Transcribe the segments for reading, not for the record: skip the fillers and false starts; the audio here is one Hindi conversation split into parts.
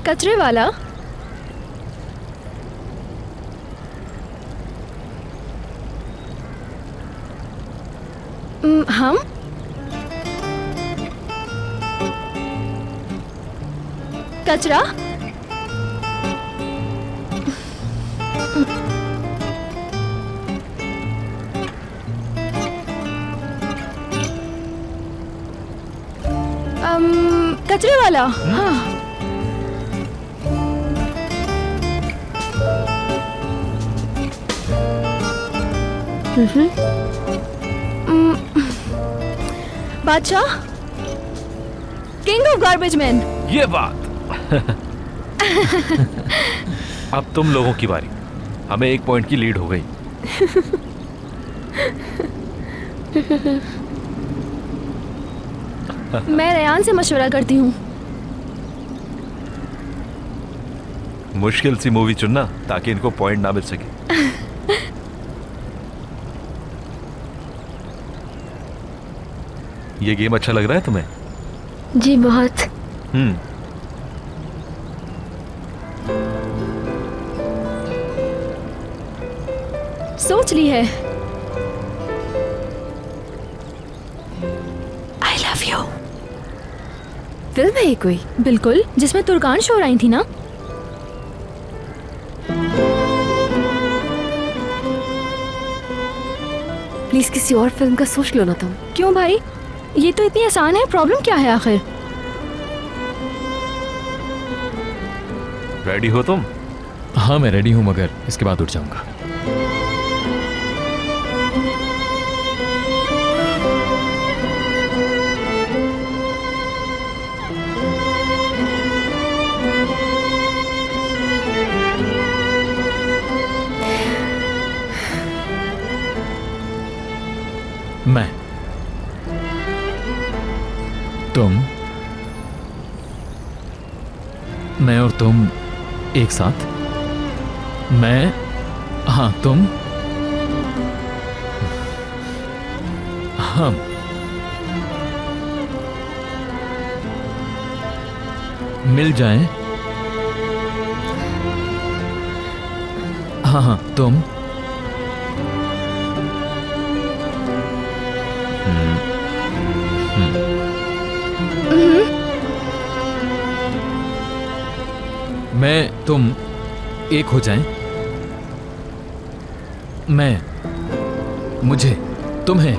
कचरे वाला, हम कचरा कचरे वाला। हाँ बादशाह, किंग ऑफ गार्बेज मैन। ये बात अब तुम लोगों की बारी। हमें 1 पॉइंट की लीड हो गई। मैं रेयान से मशवरा करती हूँ। मुश्किल सी मूवी चुनना ताकि इनको पॉइंट ना मिल सके। ये गेम अच्छा लग रहा है तुम्हें? जी बहुत। सोच ली है। I love you। फिल्म है कोई? बिल्कुल, जिसमें तुर्कान शोर आई थी ना। प्लीज किसी और फिल्म का सोच लो ना तुम। क्यों भाई, ये तो इतनी आसान है, प्रॉब्लम क्या है आखिर? रेडी हो तुम? हाँ मैं रेडी हूँ, मगर इसके बाद उठ जाऊंगा। मैं, तुम, मैं और तुम एक साथ। मैं, हाँ तुम, हम। मिल जाएं। हाँ हाँ तुम, मैं तुम एक हो जाएं। मैं, मुझे, तुम्हें,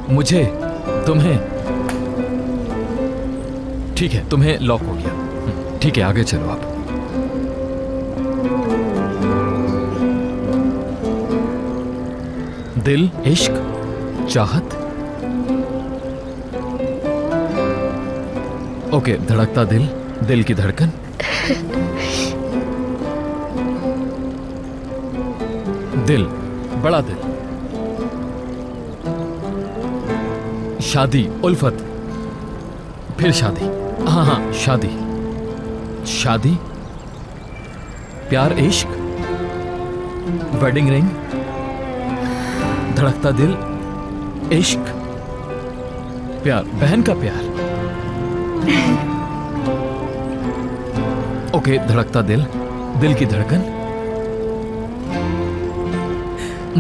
मुझे, तुम्हें। ठीक है, तुम्हें लॉक हो गया। ठीक है, आगे चलो आप। दिल, इश्क, चाहत। ओके, धड़कता दिल, दिल की धड़कन। दिल, बड़ा दिल। शादी, उल्फत, फिर शादी। हाँ हाँ शादी, शादी, प्यार, इश्क, वेडिंग रिंग, धड़कता दिल, इश्क, प्यार, बहन का प्यार। ओके, धड़कता दिल, दिल की धड़कन,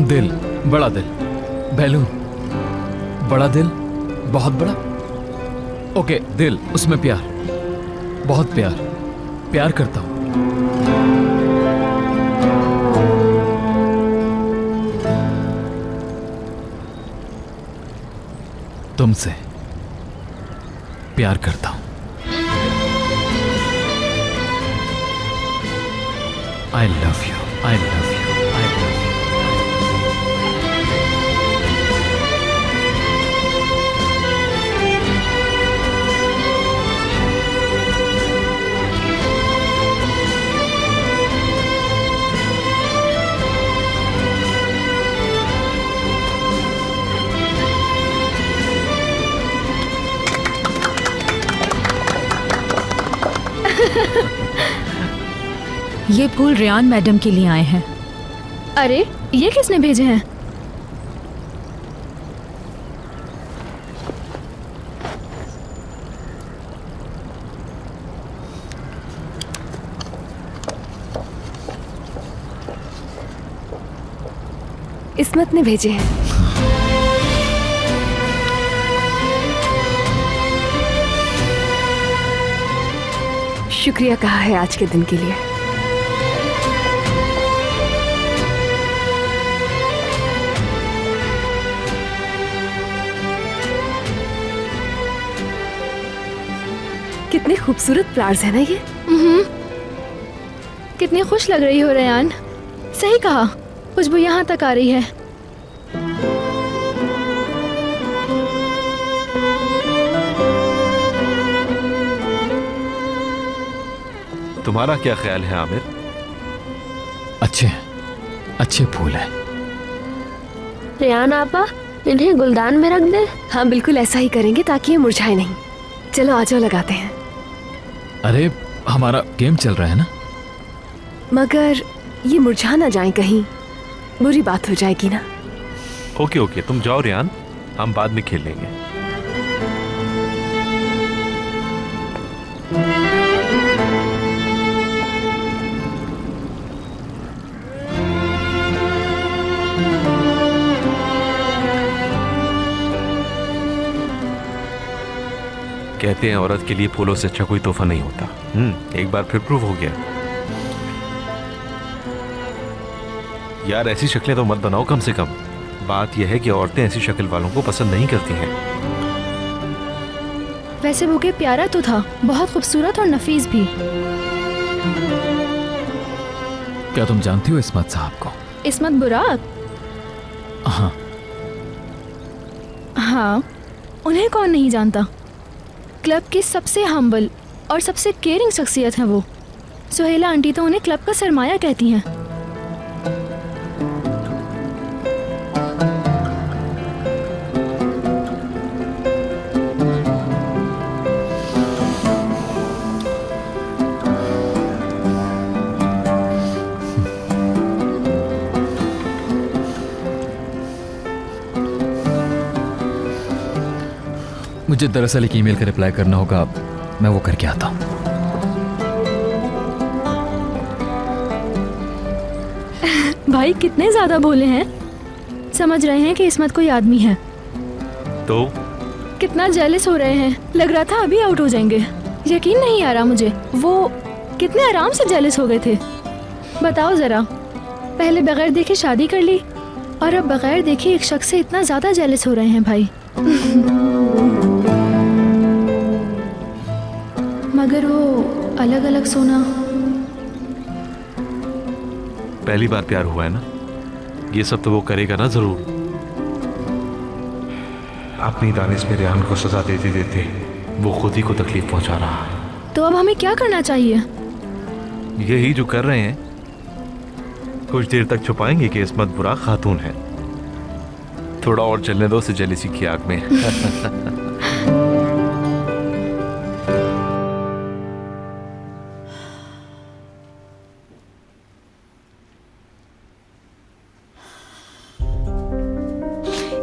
दिल, बड़ा दिल, बैलून, बड़ा दिल, बहुत बड़ा। ओके, दिल, उसमें प्यार, बहुत प्यार, प्यार करता हूं। तुमसे प्यार करता हूं। I love you, I love you, I love you. ये फूल रेयान मैडम के लिए आए हैं। अरे ये किसने भेजे हैं? इस्मत ने भेजे हैं। शुक्रिया कहा है आज के दिन के लिए। कितने खूबसूरत फ्लावर्स है ना ये। कितनी खुश लग रही हो रेयान। सही कहा, खुशबू यहाँ तक आ रही है। तुम्हारा क्या ख्याल है आमिर? अच्छे हैं, अच्छे फूल हैं। रेयान आपा, इन्हें गुलदान में रख दे। हाँ बिल्कुल ऐसा ही करेंगे ताकि ये मुरझाए नहीं। चलो आ जाओ, लगाते हैं। अरे हमारा गेम चल रहा है ना। मगर ये मुरझा ना जाए, कहीं बुरी बात हो जाएगी ना। ओके ओके, तुम जाओ रेयान, हम बाद में खेल लेंगे। कहते हैं औरत के लिए फूलों से अच्छा कोई तोहफा नहीं होता। एक बार फिर प्रूव हो गया। यार ऐसी शक्लें तो मत बनाओ कम से कम। बात यह है कि औरतें ऐसी शक्ल वालों को पसंद नहीं करती हैं। वैसे बुके प्यारा तो था, बहुत खूबसूरत और नफीस भी। क्या तुम जानती हो इस्मत साहब को? इस्मत बुराक? हाँ। हाँ, उन्हें कौन नहीं जानता। क्लब की सबसे हम्बल और सबसे केयरिंग शख्सियत है वो। सुहेला आंटी तो उन्हें क्लब का सरमाया कहती हैं। मुझे दरअसल एक ईमेल का रिप्लाई करना होगा, मैं वो करके आता हूँ। भाई कितने ज्यादा भोले हैं। समझ रहे हैं कि इस्मत कोई आदमी है। तो कितना जेलस हो रहे हैं। लग रहा था अभी आउट हो जाएंगे। यकीन नहीं आ रहा मुझे, वो कितने आराम से जेलस हो गए थे। बताओ जरा, पहले बगैर देखे शादी कर ली और अब बगैर देखे एक शख्स से इतना ज्यादा जेलस हो रहे हैं भाई। मगर वो अलग अलग सोना। पहली बार प्यार हुआ है ना, ये सब तो वो करेगा ना जरूर। अपनी दानिश में रेहान को सजा देते देते वो खुद ही को तकलीफ पहुंचा रहा है। तो अब हमें क्या करना चाहिए? यही जो कर रहे हैं। कुछ देर तक छुपाएंगे कि इस्मत बुरा खातून है। थोड़ा और चलने दो उसे जेलिसी की आग में।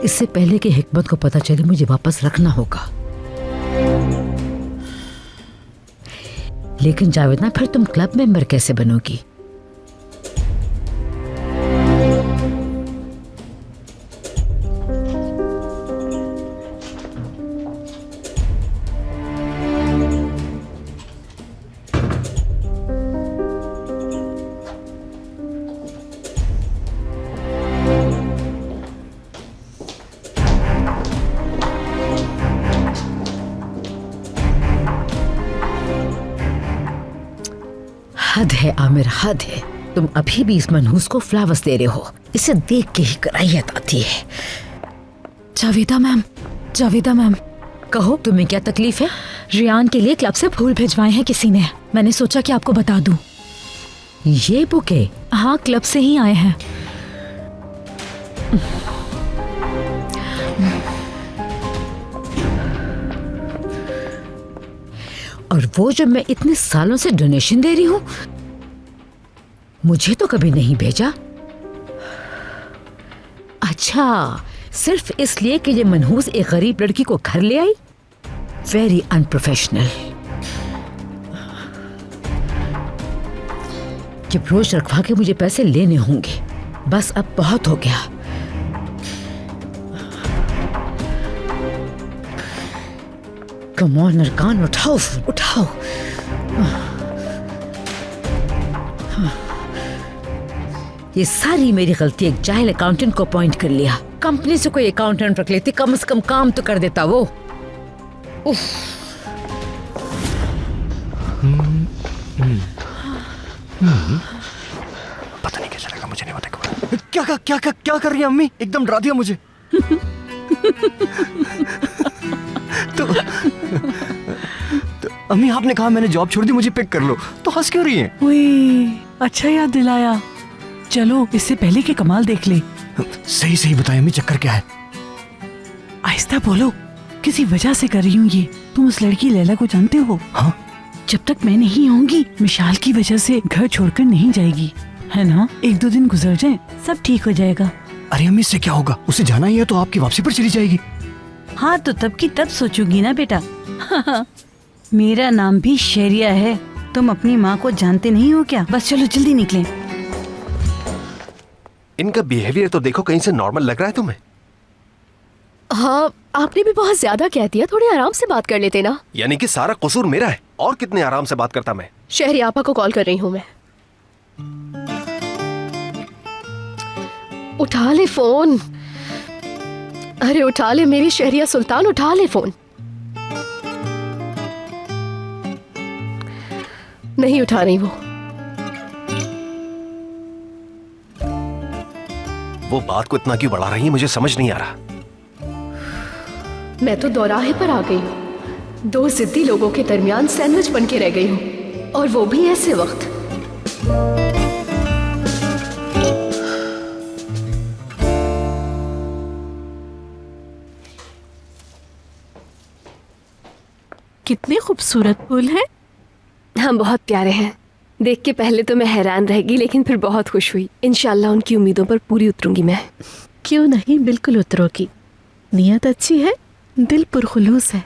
इससे पहले कि हिकमत को पता चले मुझे वापस रखना होगा। लेकिन जावेदना, फिर तुम क्लब मेंबर कैसे बनोगी? हद है आमिर, हद है। तुम अभी भी इस मनहूस को फ्लावर्स दे रहे हो। इसे देख के ही कराहियत आती है। जावेदा मैम, कहो, तुम्हें क्या तकलीफ है? रियान के लिए क्लब से फूल भिजवाए हैं किसी ने। मैंने सोचा कि आपको बता दूं। ये बुके? हाँ, क्लब से ही आए हैं। और वो जब मैं इतने सालों से डोनेशन दे रही हूं, मुझे तो कभी नहीं भेजा। अच्छा, सिर्फ इसलिए कि ये मनहूस एक गरीब लड़की को घर ले आई? Very unprofessional. जब रोज रखवा के मुझे पैसे लेने होंगे। बस अब बहुत हो गया। कम ऑन अरकान, उठाओ उठाओ। ये सारी मेरी गलती। एक जाहिल अकाउंटेंट को अपॉइंट कर लिया। कंपनी से कोई अकाउंटेंट रख लेती, कम से कम काम तो कर देता वो। उफ। पता नहीं कैसा लगा, मुझे नहीं पता। क्या कर रही है अम्मी? एकदम डरा दिया मुझे। तो अम्मी, आपने कहा मैंने जॉब छोड़ दी, मुझे पिक कर लो, तो हंस क्यों रही हैं? ओए, अच्छा याद दिलाया। चलो इससे पहले कि कमाल देख ले। सही बताए अम्मी, चक्कर क्या है? आहिस्ता बोलो। किसी वजह से कर रही हूँ ये। तुम उस लड़की लैला को जानते हो? हाँ। जब तक मैं नहीं आऊंगी, मिशाल की वजह से घर छोड़कर नहीं जाएगी, है ना? 1-2 दिन गुजर जाए, सब ठीक हो जाएगा। अरे अम्मी, इससे क्या होगा? उसे जाना ही है तो आपकी वापसी पर चली जाएगी। हाँ, तो तब की तब सोचूंगी ना बेटा। मेरा नाम भी शहरिया है। तुम अपनी माँ को जानते नहीं हो क्या? बस चलो जल्दी निकलें। इनका बिहेवियर तो देखो, कहीं से नॉर्मल लग रहा है तुम्हें? हाँ, आपने भी बहुत ज्यादा कह दिया। थोड़ी आराम से बात कर लेते ना। यानी कि सारा कसूर मेरा है? और कितने आराम से बात करता मैं। शहरी आपा को कॉल कर रही हूँ मैं। उठा ले फोन। अरे उठा ले मेरी शहरिया सुल्तान, उठा ले फोन। नहीं उठा रही वो बात को इतना क्यों बढ़ा रही है, मुझे समझ नहीं आ रहा। मैं तो दौराहे पर आ गई हूँ। 2 जिद्दी लोगों के दरमियान सैंडविच बन के रह गई हूँ, और वो भी ऐसे वक्त। कितने खूबसूरत फूल हैं। हाँ, बहुत प्यारे हैं। देख के पहले तो मैं हैरान रह गई, लेकिन फिर बहुत खुश हुई। इंशाल्लाह उनकी उम्मीदों पर पूरी उतरूंगी मैं। क्यों नहीं, बिल्कुल उतरोगी। नियत अच्छी है, दिल पुरखुलूस है।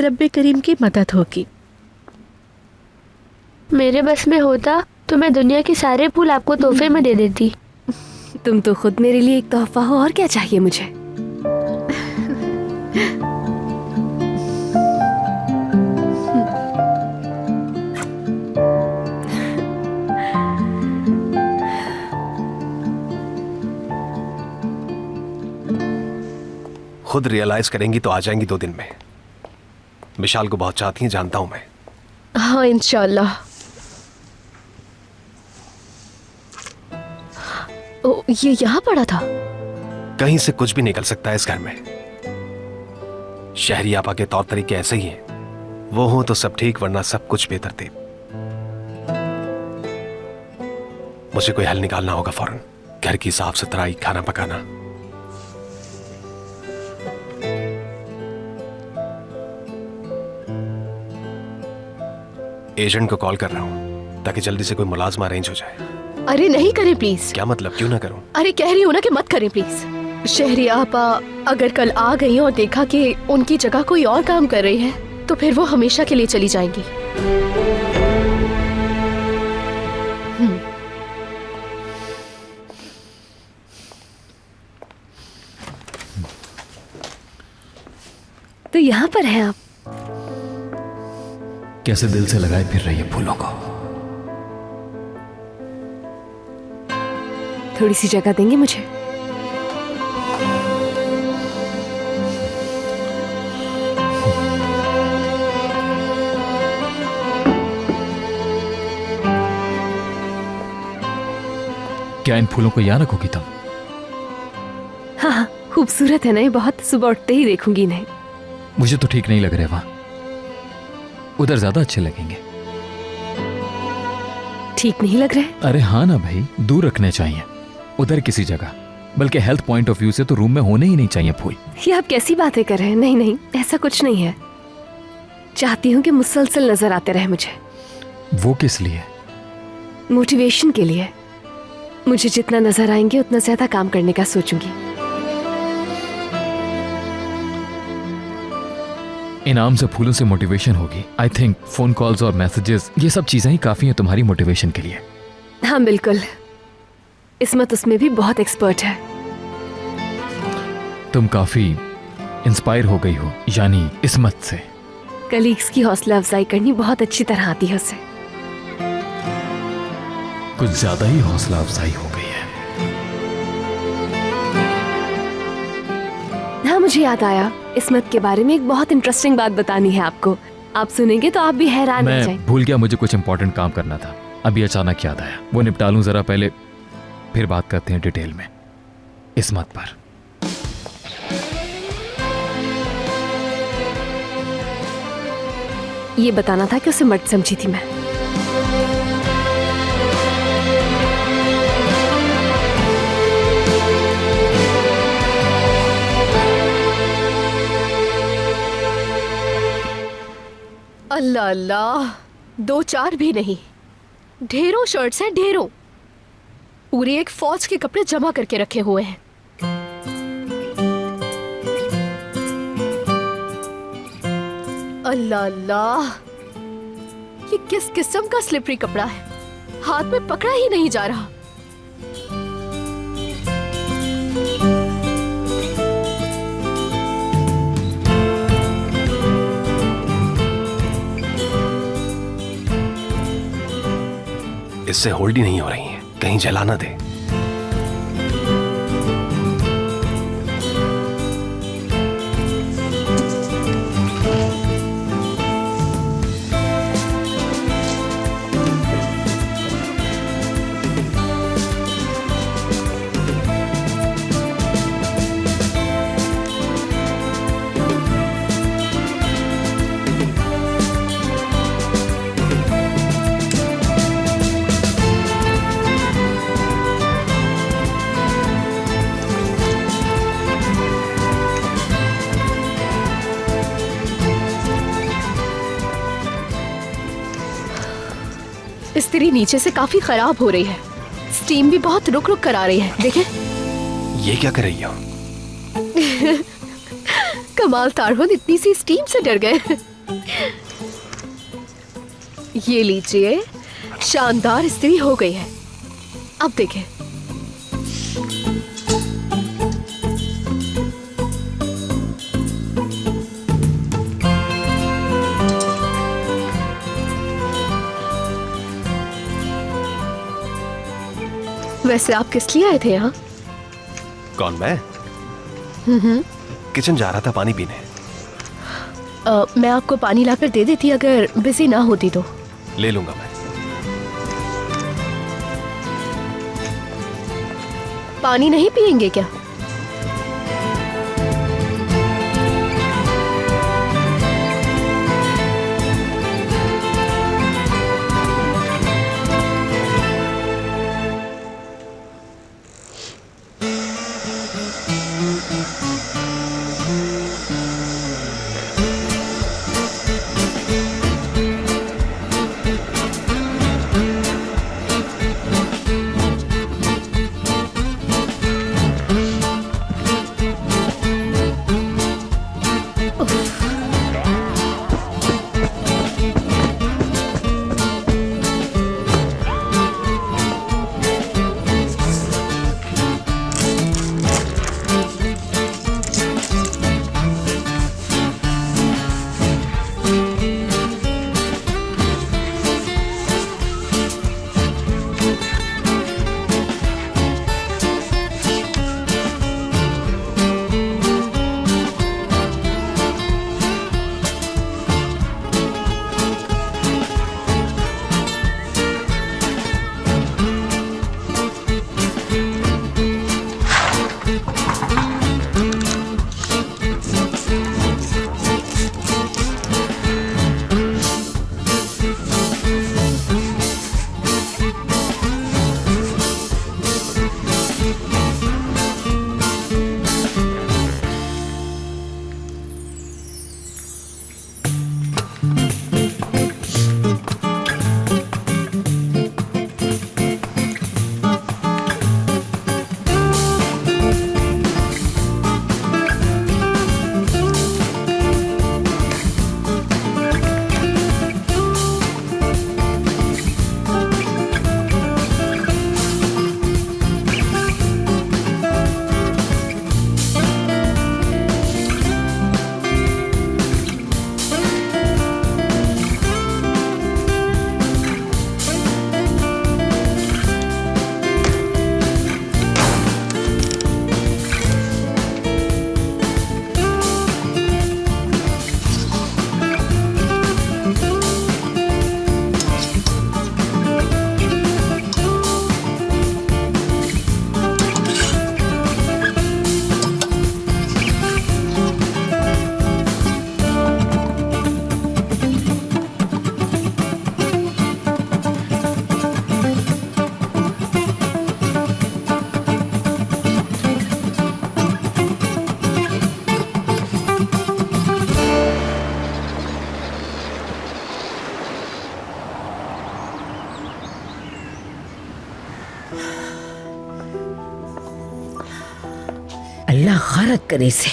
रब्बे करीम की मदद होगी। मेरे बस में होता तो मैं दुनिया के सारे फूल आपको तोहफे में दे देती। तुम तो खुद मेरे लिए एक तोहफा हो, और क्या चाहिए मुझे। खुद रियलाइज करेंगी तो आ जाएंगी 2 दिन में। विशाल को बहुत चाहती हैं, जानता हूं मैं। हाँ, इंशाल्लाह। ओ, ये यहाँ पड़ा था। कहीं से कुछ भी निकल सकता है इस घर में। शहरी आपा के तौर तरीके ऐसे ही हैं। वो हो तो सब ठीक, वरना सब कुछ बेतरतीब। मुझे कोई हल निकालना होगा फौरन। घर की साफ सुथराई, खाना पकाना। एजेंट को कॉल कर रहा हूं ताकि जल्दी से कोई मुलाजमा अरेंज हो जाए। अरे नहीं करें प्लीज। क्या मतलब? क्यों ना करूं? अरे कह रही हूं ना कि मत करें प्लीज। शहरी आपा अगर कल आ गई और देखा कि उनकी जगह कोई और काम कर रही है तो फिर वो हमेशा के लिए चली जाएंगी। तो यहाँ पर हैं आप? कैसे दिल से लगाए फिर रही है फूलों को। थोड़ी सी जगह देंगे मुझे? क्या इन फूलों को यहाँ रखोगी तुम? हाँ हाँ, खूबसूरत है ना ये बहुत। सुबह उठते ही देखूंगी इन्हें। मुझे तो ठीक नहीं लग रहे वहां, उधर ज्यादा अच्छे लगेंगे। ठीक नहीं लग रहे? अरे हाँ ना भाई, दूर रखने चाहिए उधर किसी जगह, बल्कि हेल्थ पॉइंट ऑफ व्यू से तो रूम में होने ही नहीं चाहिए फूल। ये आप कैसी बातें कर रहे हैं? नहीं नहीं, ऐसा कुछ नहीं है। चाहती हूँ कि मुसलसल नजर आते रहे मुझे। वो किस लिए? मोटिवेशन के लिए। मुझे जितना नजर आएंगे उतना ज्यादा काम करने का सोचूंगी। इनाम से फूलों से मोटिवेशन होगी? आई थिंक फोन कॉल्स और मैसेजेस ये सब चीजें ही काफी हैं तुम्हारी मोटिवेशन के लिए। हाँ बिल्कुल, इस्मत उसमें भी बहुत एक्सपर्ट है। तुम काफी इंस्पायर हो गई हो यानी इस्मत से। कलीग्स की हौसला अफजाई करनी बहुत अच्छी तरह आती है उसे। कुछ ज्यादा ही हौसला अफजाई हो गई है। हाँ मुझे याद आया, इस्मत के बारे में एक बहुत इंटरेस्टिंग बात बतानी है आपको। आप सुनेंगे तो आप भी हैरान हो जाएंगे। मैं भूल गया, मुझे कुछ इंपॉर्टेंट काम करना था, अभी अचानक याद आया। वो निपटा लूं जरा पहले, फिर बात करते हैं डिटेल में इस्मत पर। ये बताना था कि उसे मर्द समझी थी मैं। अल्लाह अल्लाह, 2-4 भी नहीं, ढेरों शर्ट्स हैं, ढेरों। पूरे एक फौज के कपड़े जमा करके रखे हुए हैं। अल्लाह अल्लाह, ये किस किस्म का स्लिपरी कपड़ा है, हाथ में पकड़ा ही नहीं जा रहा। इससे होल्ड ही नहीं हो रही हैं, कहीं जला ना दे। इस्त्री नीचे से काफी खराब हो रही है, स्टीम भी बहुत रुक रुक कर आ रही है। देखें। ये क्या कर रही हो? कमाल तारहुन, इतनी सी स्टीम से डर गए। ये लीजिए, शानदार इस्त्री हो गई है। अब देखें। वैसे आप किस लिए आए थे यहाँ? कौन, मैं? किचन जा रहा था पानी पीने। मैं आपको पानी लाकर दे देती अगर बिजी ना होती तो। ले लूंगा मैं। पानी नहीं पियेंगे क्या? अल्लाह गारत करे इसे।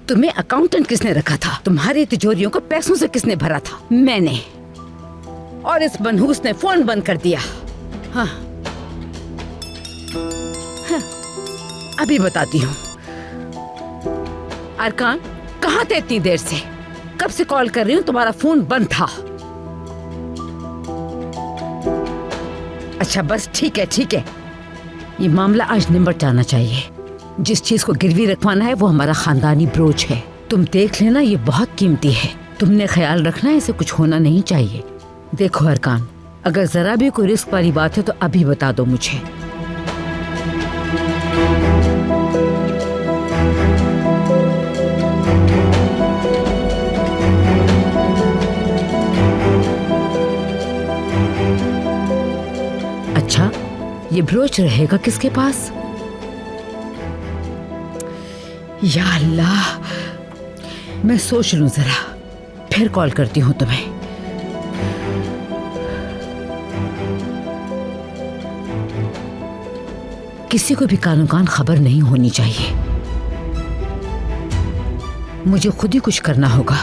तुम्हें अकाउंटेंट किसने रखा था? तुम्हारी तिजोरियों को पैसों से किसने भरा था? मैंने। और इस मनहूस ने फोन बंद कर दिया। हाँ, अभी बताती हूँ। अरकान, कहाँ थे इतनी देर से? कब से कॉल कर रही हूँ, तुम्हारा फोन बंद था। अच्छा बस ठीक है ठीक है, ये मामला आज निपट जाना चाहिए। जिस चीज को गिरवी रखवाना है वो हमारा खानदानी ब्रोच है। तुम देख लेना, ये बहुत कीमती है। तुमने ख्याल रखना, इसे कुछ होना नहीं चाहिए। देखो अरकान, अगर जरा भी कोई रिस्क वाली बात है तो अभी बता दो मुझे। अच्छा, ये ब्रोच रहेगा किसके पास? या अल्लाह, मैं सोच लूं जरा, फिर कॉल करती हूँ तुम्हें। किसी को भी कानो कान खबर नहीं होनी चाहिए। मुझे खुद ही कुछ करना होगा।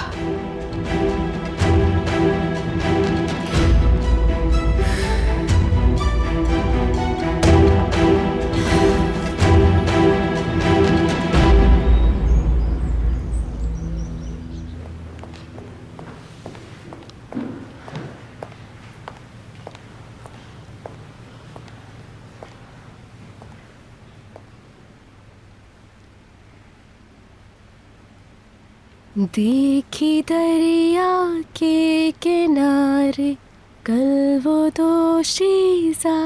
देखी दरिया के किनारे कल वो दोशीज़ा,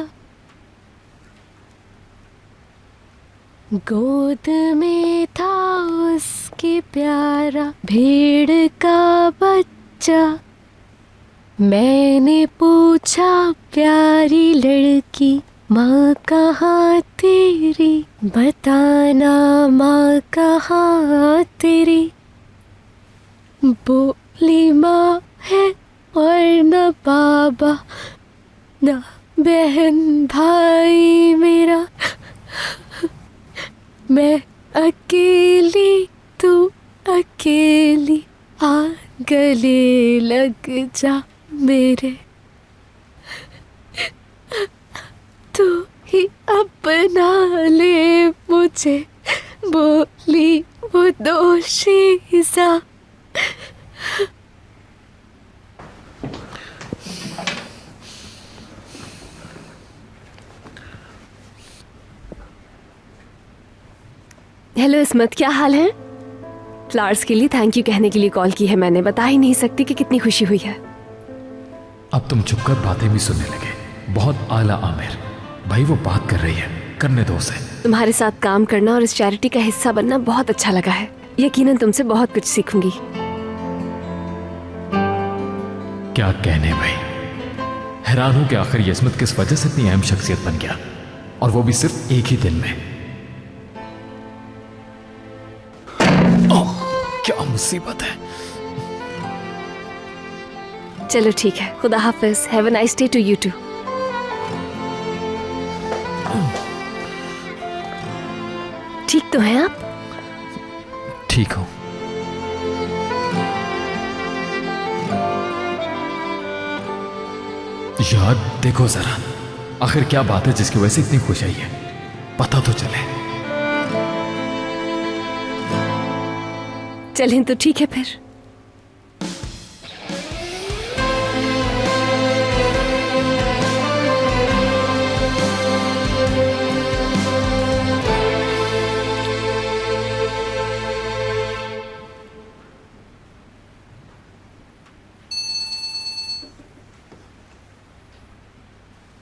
गोद में था उसके प्यारा भेड़ का बच्चा। मैंने पूछा प्यारी लड़की माँ कहाँ तेरी, बताना माँ कहाँ तेरी। बोली माँ है और न बाबा न बहन भाई मेरा, मैं अकेली तू अकेली, आ गले लग जा मेरे, तू ही अपना ले मुझे, बोली वो दोशीज़ा। हेलो इस्मत, क्या हाल है? फ्लावर्स के लिए थैंक यू कहने के लिए कॉल की है मैंने। बता ही नहीं सकती कि कितनी खुशी हुई है। अब तुम चुप कर बातें भी सुनने लगे। बहुत आला आमिर भाई, वो बात कर रही है, करने दो उसे। तुम्हारे साथ काम करना और इस चैरिटी का हिस्सा बनना बहुत अच्छा लगा है। यकीनन तुमसे बहुत कुछ सीखूंगी। क्या कहने भाई, हैरान हूं कि आखिर ये इस्मत किस वजह से इतनी अहम शख्सियत बन गया, और वो भी सिर्फ एक ही दिन में। ओह, क्या मुसीबत है। चलो ठीक है, खुदा हाफिज। Have a nice day to you too. ठीक तो हैं आप? ठीक हूं। यार देखो जरा, आखिर क्या बात है जिसकी वजह से इतनी खुश आई है, पता तो चले। चलें तो ठीक है फिर।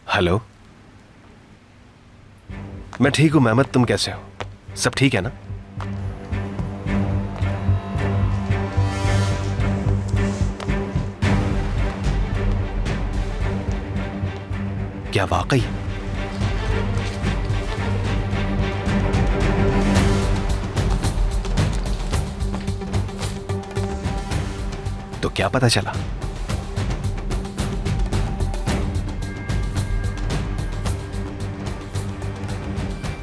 हेलो, मैं ठीक हूं मेहमद, तुम कैसे हो? सब ठीक है ना? क्या वाकई? तो क्या पता चला?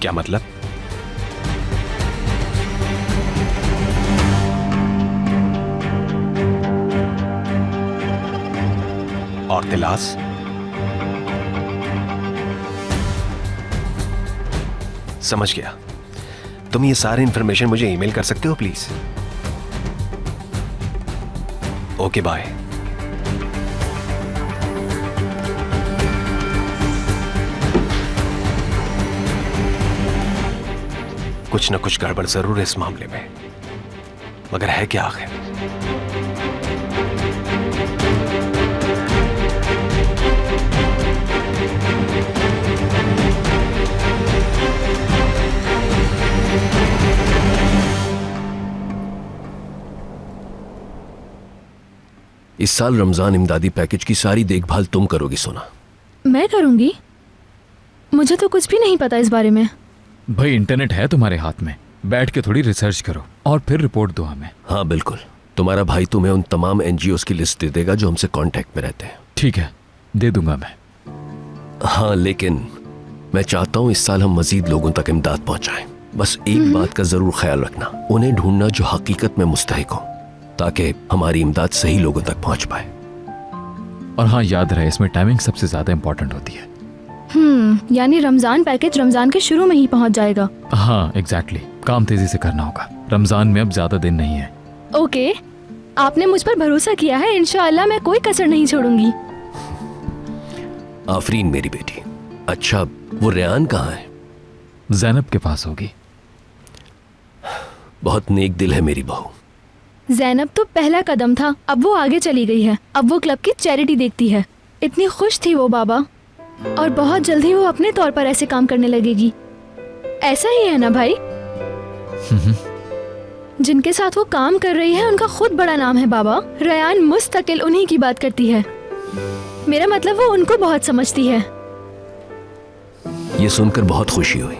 क्या मतलब? और तिलास? समझ गया। तुम ये सारी इंफॉर्मेशन मुझे ईमेल कर सकते हो प्लीज? Okay bye. कुछ न कुछ गड़बड़ जरूर है इस मामले में, मगर है क्या आखिर? इस साल रमजान इमदादी पैकेज की सारी देखभाल तुम करोगी सोना। मैं करूंगी? मुझे तो कुछ भी नहीं पता इस बारे में। भाई इंटरनेट है तुम्हारे हाथ में, बैठ के थोड़ी रिसर्च करो और फिर रिपोर्ट दो हमें। हाँ बिल्कुल, तुम्हारा भाई तुम्हें उन तमाम एनजीओज की लिस्ट दे देगा जो हमसे कांटेक्ट में रहते हैं। ठीक है, दे दूंगा मैं। हाँ लेकिन मैं चाहता हूँ इस साल हम मजीद लोगों तक इमदाद पहुंचाएं। बस एक बात का जरूर ख्याल रखना, उन्हें ढूंढना जो हकीकत में मुस्तहिक हो, ताकि हमारी इमदाद सही लोगों तक पहुंच पाए। और हाँ याद रहे, इसमें टाइमिंग सबसे ज्यादा इंपॉर्टेंट होती है। यानी रमजान पैकेज रमजान के शुरू में ही पहुंच जाएगा। हाँ एग्जैक्टली, काम तेजी से करना होगा, रमजान में अब ज्यादा दिन नहीं है। ओके, आपने मुझ पर भरोसा किया है, इंशाअल्लाह मैं कोई कसर नहीं छोड़ूंगी। आफरीन मेरी बेटी। अच्छा वो रेयान कहाँ है? जैनब के पास होगी। बहुत नेक दिल है मेरी बहू। जैनब तो पहला कदम था, अब वो आगे चली गई है। अब वो क्लब की चैरिटी देखती है। इतनी खुश थी वो बाबा, और बहुत जल्दी वो अपने तौर पर ऐसे काम करने लगेगी। ऐसा ही है ना भाई? जिनके साथ वो काम कर रही है उनका खुद बड़ा नाम है बाबा। रेयान मुस्तकिल उन्हीं की बात करती है। मेरा मतलब वो उनको बहुत समझती है। ये सुनकर बहुत खुशी हुई।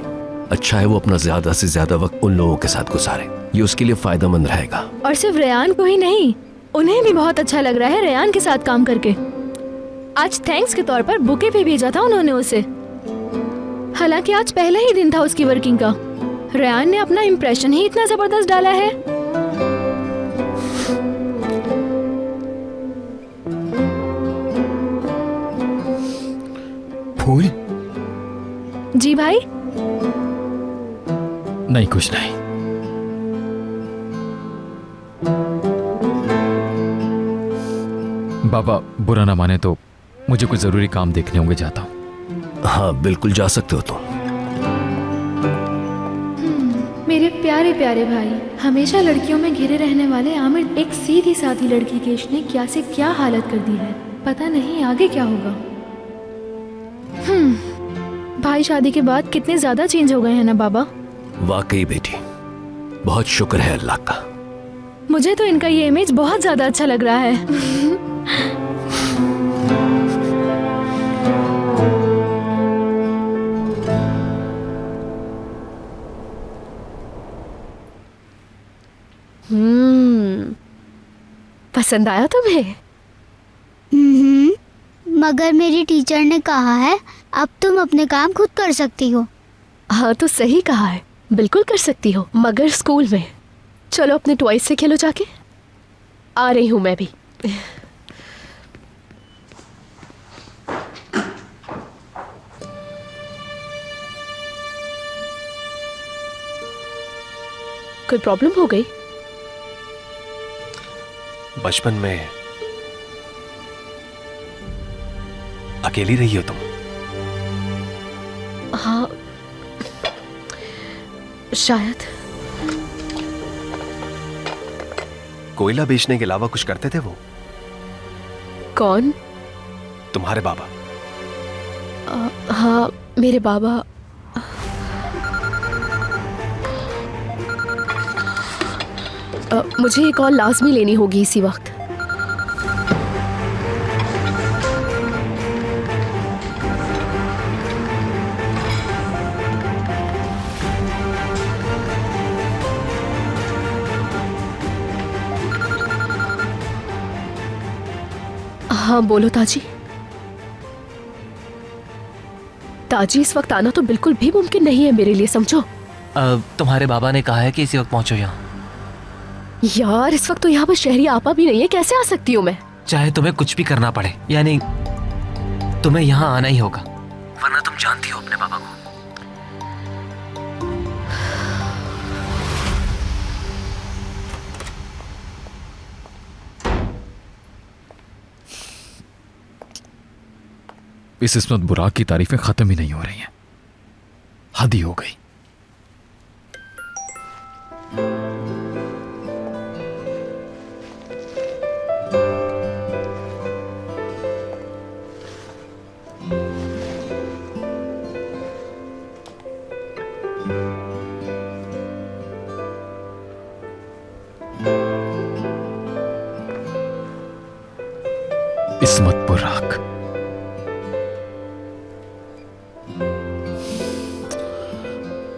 अच्छा है वो अपना ज्यादा से ज्यादा वक्त उन लोगों के साथ गुजारे, ये उसके लिए फायदेमंद रहेगा। और सिर्फ रेयान को ही नहीं, उन्हें भी बहुत अच्छा लग रहा है रेयान के साथ काम करके। आज थैंक्स के तौर पर बुके भी भेजा था उन्होंने उसे। हालांकि आज पहला ही दिन था उसकी वर्किंग का। रेयान ने अपना इम्प्रेशन ही इतना जबरदस्त डाला है। फूल? जी भाई? नहीं कुछ नहीं। बाबा बुरा ना माने तो मुझे कुछ जरूरी काम देखने होंगे, जाता हूँ। हाँ बिल्कुल जा सकते हो तुम। मेरे प्यारे प्यारे भाई, हमेशा लड़कियों में घिरे रहने वाले आमिर एक सीधी साधी लड़की की इसने क्या से क्या हालत कर दी है। पता नहीं आगे क्या होगा। भाई शादी के बाद कितने ज्यादा चेंज हो गए हैं ना बाबा। वाकई बेटी, बहुत शुक्र है अल्लाह का। मुझे तो इनका ये इमेज बहुत ज्यादा अच्छा लग रहा है। पसंद आया तुम्हें? मगर मेरी टीचर ने कहा है अब तुम अपने काम खुद कर सकती हो। हाँ तो सही कहा है, बिल्कुल कर सकती हो, मगर स्कूल में। चलो अपने टॉयज से खेलो जाके। आ रही हूँ मैं भी। कोई प्रॉब्लम हो गई? बचपन में अकेली रही हो तुम? हाँ शायद। कोयला बेचने के अलावा कुछ करते थे वो? कौन? तुम्हारे बाबा। हाँ मेरे बाबा। मुझे एक कॉल लाजमी लेनी होगी इसी वक्त। हाँ बोलो ताजी। ताजी इस वक्त आना तो बिल्कुल भी मुमकिन नहीं है मेरे लिए, समझो। तुम्हारे बाबा ने कहा है कि इसी वक्त पहुंचो यहाँ। यार इस वक्त तो यहाँ पर शहरी आपा भी नहीं है, कैसे आ सकती हूँ मैं? चाहे तुम्हें कुछ भी करना पड़े, यानी तुम्हें यहाँ आना ही होगा, वरना तुम जानती हो अपने पापा को। इस इस्मत बुराक की तारीफें खत्म ही नहीं हो रही हैं। हद ही हो गई। इस्मत बुराक,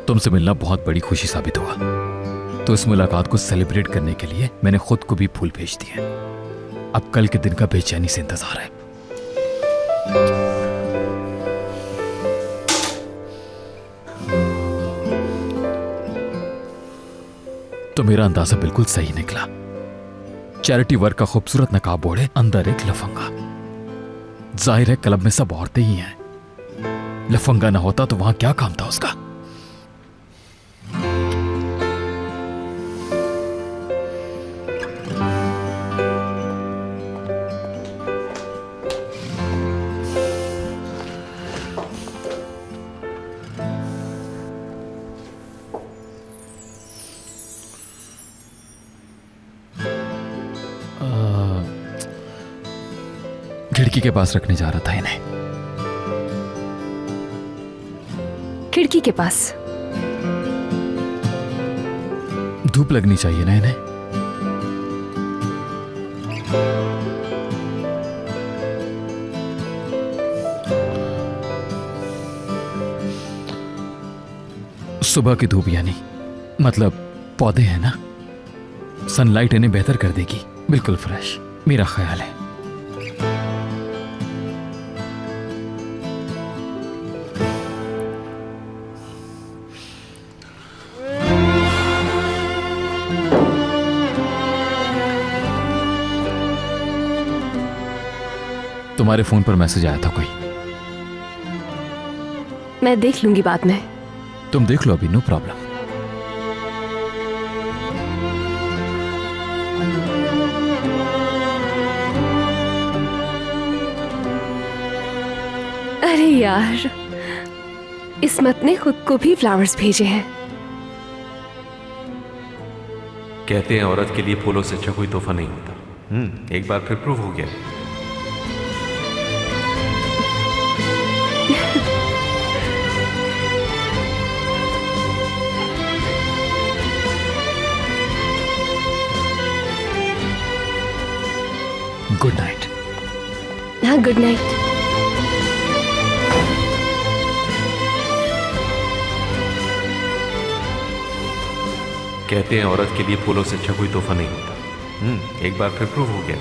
तुमसे मिलना बहुत बड़ी खुशी साबित हुआ। तो इस मुलाकात को सेलिब्रेट करने के लिए मैंने खुद को भी फूल भेज दिए। अब कल के दिन का बेचैनी से इंतजार है। तो मेरा अंदाजा बिल्कुल सही निकला। चैरिटी वर्क का खूबसूरत नकाब ओढ़े अंदर एक लफंगा। जाहिर है क्लब में सब औरतें ही हैं। लफंगा ना होता तो वहां क्या काम था उसका। खिड़की के पास रखने जा रहा था इन्हें। खिड़की के पास? धूप लगनी चाहिए ना इन्हें। सुबह की धूप यानी मतलब पौधे हैं ना, सनलाइट इन्हें बेहतर कर देगी। बिल्कुल फ्रेश, मेरा ख्याल है। तुम्हारे फोन पर मैसेज आया था कोई? मैं देख लूंगी बाद में। तुम देख लो अभी, नो प्रॉब्लम। अरे यार, इस्मत ने खुद को भी फ्लावर्स भेजे हैं। कहते हैं औरत के लिए फूलों से अच्छा कोई तोहफा नहीं होता। एक बार फिर प्रूव हो गया। Good night. हाँ, गुड नाइट। कहते हैं औरत के लिए फूलों से अच्छा कोई तोहफा नहीं होता। एक बार फिर प्रूव हो गया।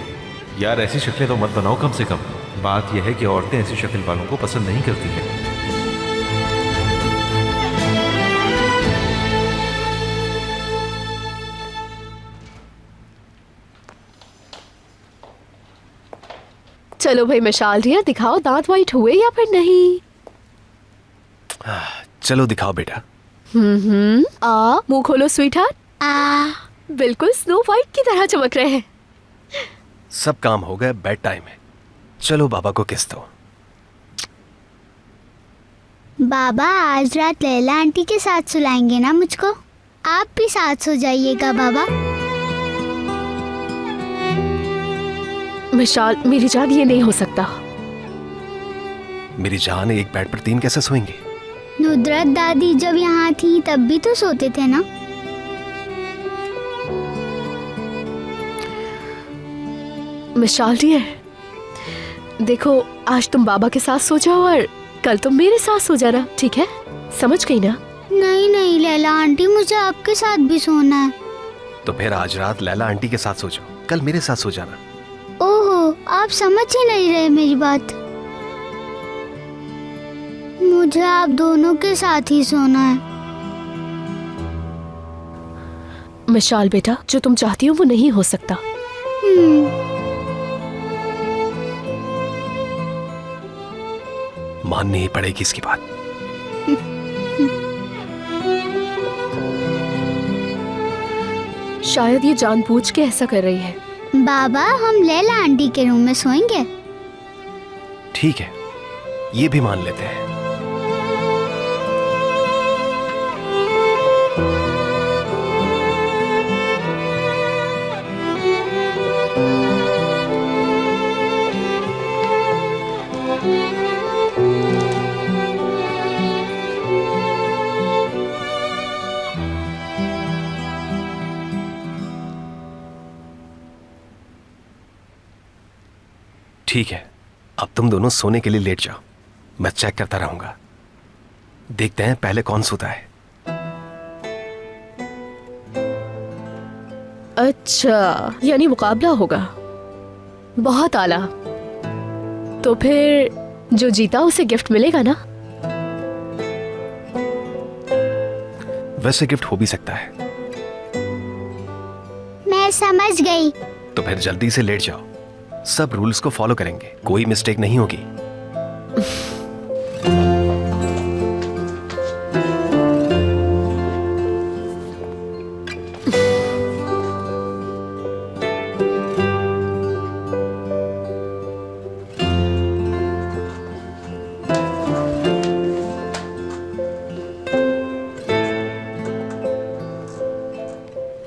यार ऐसी शक्लें तो मत बनाओ कम से कम। बात यह है कि औरतें ऐसी शक्ल वालों को पसंद नहीं करती हैं। चलो भाई मशाल रिया, दिखाओ दांत वाइट हुए या फिर नहीं। चलो दिखाओ बेटा। मुंह खोलो स्वीटहार्ट। बिल्कुल स्नो वाइट की तरह चमक रहे हैं। सब काम हो गए, बेड टाइम है। चलो बाबा को किस दो। बाबा आज रात लैला आंटी के साथ सुलाएंगे ना मुझको? आप भी साथ सो जाइएगा बाबा। मिशाल मेरी जान, ये नहीं हो सकता। मेरी जान, एक बेड पर 3 कैसे सोएंगे? नुदरत दादी जब यहाँ थी तब भी तो सोते थे ना। मिशाल डियर, देखो आज तुम बाबा के साथ सो जाओ और कल तुम मेरे साथ सो जाना, ठीक है? समझ गई ना? नहीं नहीं लैला आंटी, मुझे आपके साथ भी सोना है। तो फिर आज रात लैला आंटी के साथ सो जाओ, कल मेरे साथ सो जाना। ओहो, आप समझ ही नहीं रहे मेरी बात। मुझे आप दोनों के साथ ही सोना है। मिशाल बेटा, जो तुम चाहती हो वो नहीं हो सकता। माननी ही पड़ेगी इसकी बात। शायद ये जानबूझ के ऐसा कर रही है। बाबा हम लैला आंटी के रूम में सोएंगे। ठीक है, ये भी मान लेते हैं। ठीक है, अब तुम दोनों सोने के लिए लेट जाओ, मैं चेक करता रहूंगा। देखते हैं पहले कौन सोता है। अच्छा, यानी मुकाबला होगा। बहुत आला। तो फिर जो जीता उसे गिफ्ट मिलेगा ना? वैसे गिफ्ट हो भी सकता है। मैं समझ गई। तो फिर जल्दी से लेट जाओ, सब रूल्स को फॉलो करेंगे, कोई मिस्टेक नहीं होगी।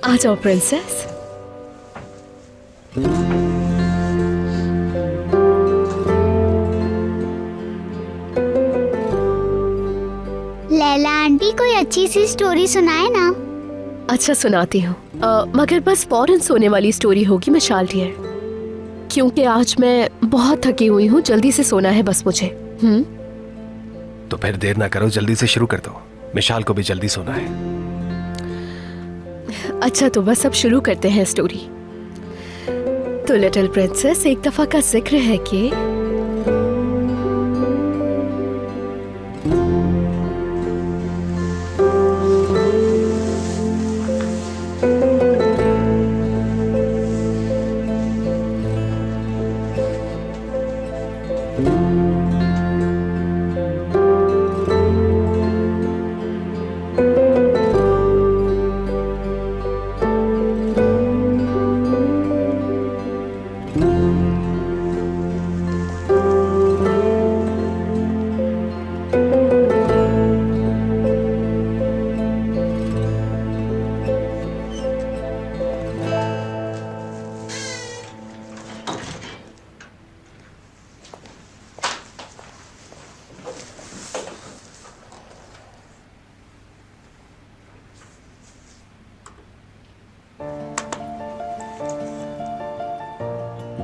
आ जाओ प्रिंसेस। लैला आंटी कोई अच्छी सी स्टोरी सुनाए ना। अच्छा सुनाती हूँ, मगर बस फौरन सोने वाली स्टोरी होगी मिशाल डियर, क्योंकि आज मैं बहुत थकी हुई हूँ। जल्दी से सोना है बस मुझे। तो फिर देर ना करो, जल्दी से शुरू कर दो, मिशाल को भी जल्दी सोना है। अच्छा तो बस अब शुरू करते हैं स्टोरी। तो लिटिल प्रिंसेस, एक दफा का जिक्र है कि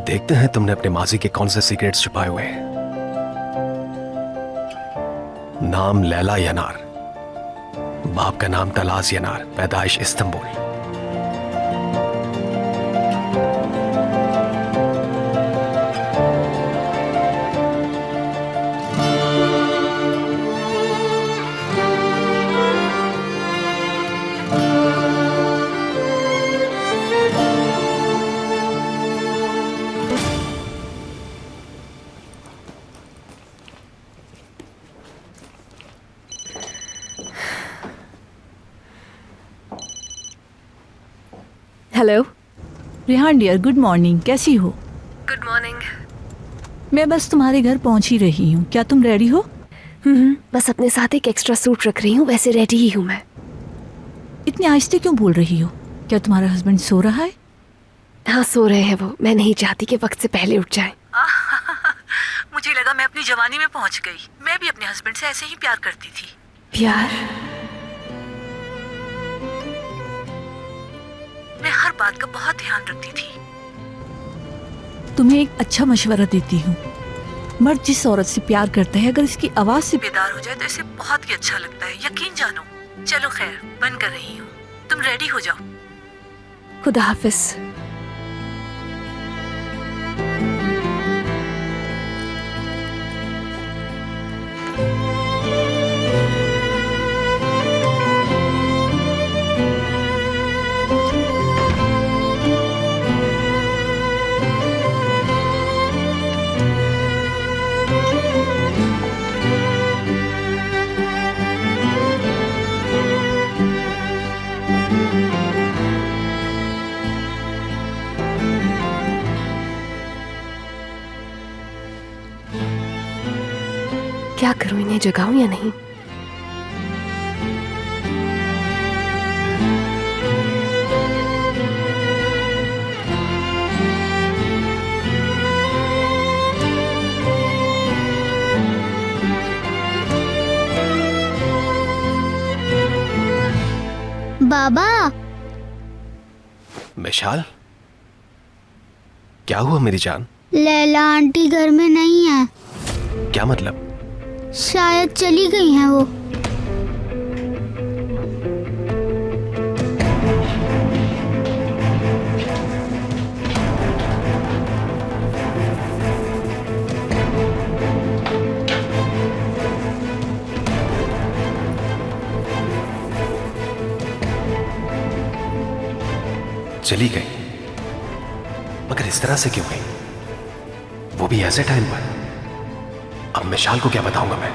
देखते हैं तुमने अपने माजी के कौन से सीक्रेट्स छुपाए हुए हैं। नाम लैला यनार, बाप का नाम तलाज यनार, पैदाइश Istanbul. Hello Rehan dear, good morning. कैसी हो? Good morning. मैं बस तुम्हारे घर पहुंच ही रही हूँ। क्या तुम रेडी हो? बस अपने साथ एक एक्स्ट्रा सूट रख रही हूँ, वैसे रेडी ही हूँ मैं। इतने आहिस्ते क्यों बोल रही हो? क्या तुम्हारा हस्बैंड सो रहा है? हाँ सो रहे हैं वो। मैं नहीं चाहती कि वक्त से पहले उठ जाए। मुझे लगा मैं अपनी जवानी में पहुंच गई। मैं भी अपने हस्बैंड से ऐसे ही प्यार करती थी। प्यार? मैं हर बात का बहुत ध्यान रखती थी। तुम्हें एक अच्छा मशवरा देती हूँ। मर्द जिस औरत से प्यार करता है, अगर इसकी आवाज से बेदार हो जाए तो इसे बहुत ही अच्छा लगता है, यकीन जानो। चलो खैर, बंद कर रही हूँ, तुम रेडी हो जाओ। खुदा हाफिज। क्या करूं, इन्हें जगाऊं या नहीं? बाबा, मिशाल, क्या हुआ मेरी जान? लैला आंटी घर में नहीं है। क्या मतलब? शायद चली गई हैं वो। चली गई? मगर इस तरह से क्यों गई? वो भी ऐसे टाइम पर? अब मिशाल को क्या बताऊंगा मैं?